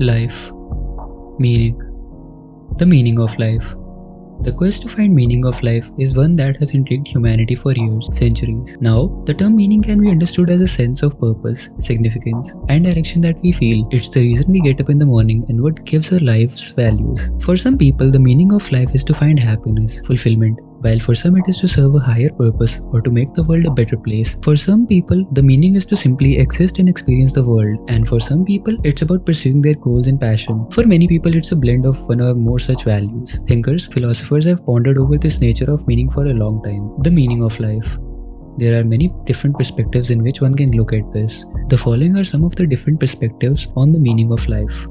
Life. Meaning. The meaning of life. The quest to find meaning of life is one that has intrigued humanity for years, centuries. Now, the term meaning can be understood as a sense of purpose, significance, and direction that we feel. It's the reason we get up in the morning and what gives our lives values. For some people, the meaning of life is to find happiness, fulfillment, while for some it is to serve a higher purpose or to make the world a better place. For some people, the meaning is to simply exist and experience the world. And for some people, it's about pursuing their goals and passion. For many people, it's a blend of one or more such values. Thinkers, philosophers have pondered over this nature of meaning for a long time. The meaning of life. There are many different perspectives in which one can look at this. The following are some of the different perspectives on the meaning of life.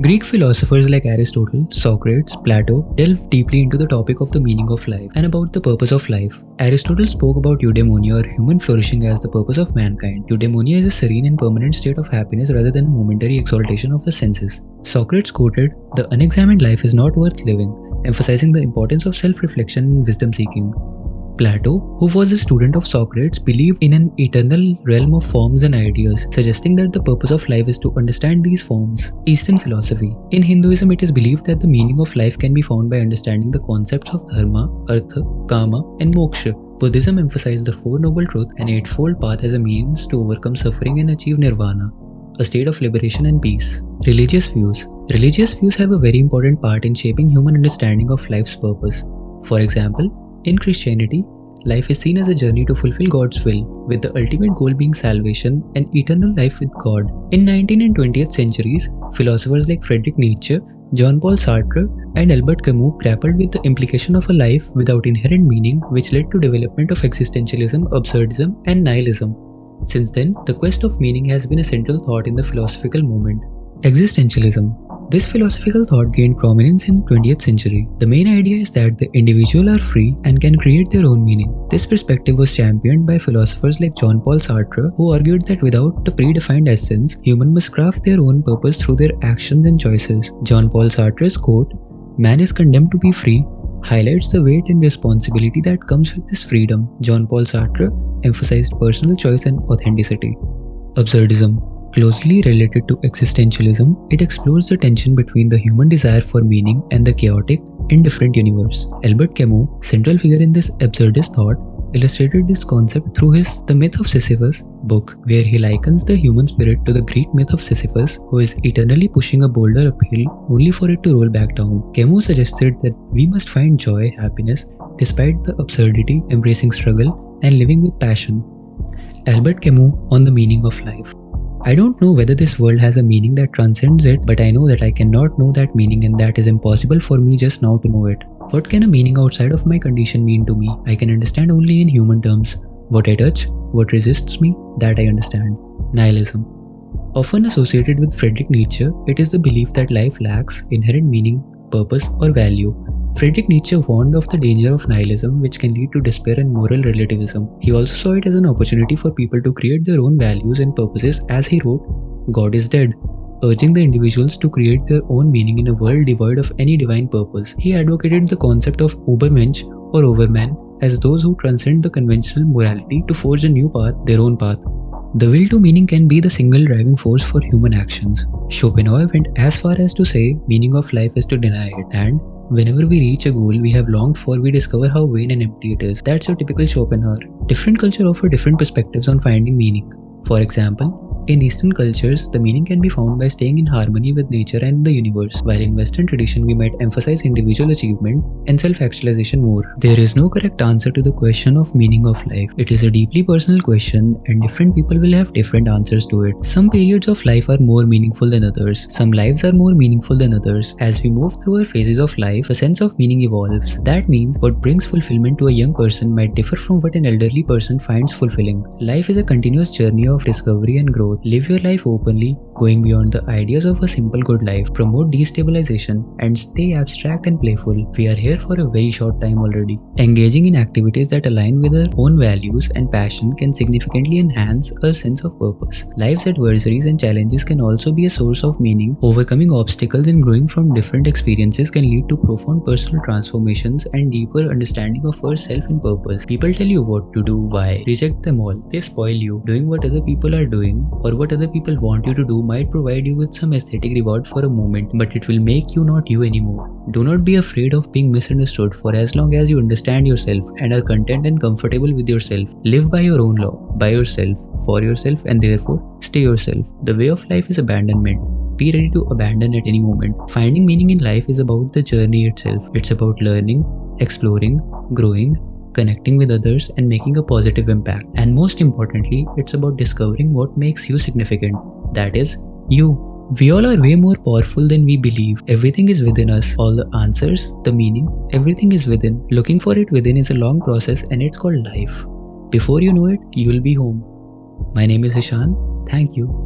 Greek philosophers like Aristotle, Socrates, Plato delved deeply into the topic of the meaning of life and about the purpose of life. Aristotle spoke about eudaimonia or human flourishing as the purpose of mankind. Eudaimonia is a serene and permanent state of happiness rather than a momentary exaltation of the senses. Socrates quoted, "The unexamined life is not worth living," emphasizing the importance of self-reflection and wisdom-seeking. Plato, who was a student of Socrates, believed in an eternal realm of forms and ideas, suggesting that the purpose of life is to understand these forms. Eastern philosophy. In Hinduism, it is believed that the meaning of life can be found by understanding the concepts of dharma, artha, kama, and moksha. Buddhism emphasized the Four Noble Truths and Eightfold Path as a means to overcome suffering and achieve nirvana, a state of liberation and peace. Religious views. Religious views have a very important part in shaping human understanding of life's purpose. For example, in Christianity, life is seen as a journey to fulfill God's will, with the ultimate goal being salvation and eternal life with God. In 19th and 20th centuries, philosophers like Friedrich Nietzsche, Jean-Paul Sartre, and Albert Camus grappled with the implication of a life without inherent meaning, which led to development of existentialism, absurdism, and nihilism. Since then, the quest of meaning has been a central thought in the philosophical movement. Existentialism. This philosophical thought gained prominence in 20th century. The main idea is that the individual are free and can create their own meaning. This perspective was championed by philosophers like Jean-Paul Sartre, who argued that without a predefined essence, humans must craft their own purpose through their actions and choices. Jean-Paul Sartre's quote, "Man is condemned to be free," highlights the weight and responsibility that comes with this freedom. Jean-Paul Sartre emphasized personal choice and authenticity. Absurdism. Closely related to existentialism, it explores the tension between the human desire for meaning and the chaotic, indifferent universe. Albert Camus, central figure in this absurdist thought, illustrated this concept through his The Myth of Sisyphus book, where he likens the human spirit to the Greek myth of Sisyphus, who is eternally pushing a boulder uphill only for it to roll back down. Camus suggested that we must find joy, happiness, despite the absurdity, embracing struggle, and living with passion. Albert Camus on the meaning of life. I don't know whether this world has a meaning that transcends it, but I know that I cannot know that meaning, and that is impossible for me just now to know it. What can a meaning outside of my condition mean to me? I can understand only in human terms. What I touch, what resists me, that I understand. Nihilism. Often associated with Friedrich Nietzsche, it is the belief that life lacks inherent meaning, purpose, or value. Friedrich Nietzsche warned of the danger of nihilism, which can lead to despair and moral relativism. He also saw it as an opportunity for people to create their own values and purposes, as he wrote, "God is dead," urging the individuals to create their own meaning in a world devoid of any divine purpose. He advocated the concept of Übermensch or Overman as those who transcend the conventional morality to forge a new path, their own path. The will to meaning can be the single driving force for human actions. Schopenhauer went as far as to say meaning of life is to deny it, and whenever we reach a goal we have longed for, we discover how vain and empty it is. That's your typical Schopenhauer. Different cultures offer different perspectives on finding meaning. For example, in Eastern cultures, the meaning can be found by staying in harmony with nature and the universe, while in Western tradition we might emphasize individual achievement and self-actualization more. There is no correct answer to the question of meaning of life. It is a deeply personal question, and different people will have different answers to it. Some periods of life are more meaningful than others. Some lives are more meaningful than others. As we move through our phases of life, a sense of meaning evolves. That means what brings fulfillment to a young person might differ from what an elderly person finds fulfilling. Life is a continuous journey of discovery and growth. Live your life openly, going beyond the ideas of a simple good life. Promote destabilization and stay abstract and playful. We are here for a very short time already. Engaging in activities that align with our own values and passion can significantly enhance our sense of purpose. Life's adversities and challenges can also be a source of meaning. Overcoming obstacles and growing from different experiences can lead to profound personal transformations and deeper understanding of ourself and purpose. People tell you what to do, why. Reject them all. They spoil you. Doing what other people are doing or what other people want you to do might provide you with some aesthetic reward for a moment, but it will make you not you anymore. Do not be afraid of being misunderstood, for as long as you understand yourself and are content and comfortable with yourself, live by your own law, by yourself, for yourself, and therefore stay yourself. The way of life is abandonment. Be ready to abandon at any moment. Finding meaning in life is about the journey itself. It's about learning, exploring, growing, connecting with others, and making a positive impact. And most importantly, it's about discovering what makes you significant. That is, you. We all are way more powerful than we believe. Everything is within us. All the answers, the meaning, everything is within. Looking for it within is a long process, and it's called life. Before you know it, you'll be home. My name is Ishan. Thank you.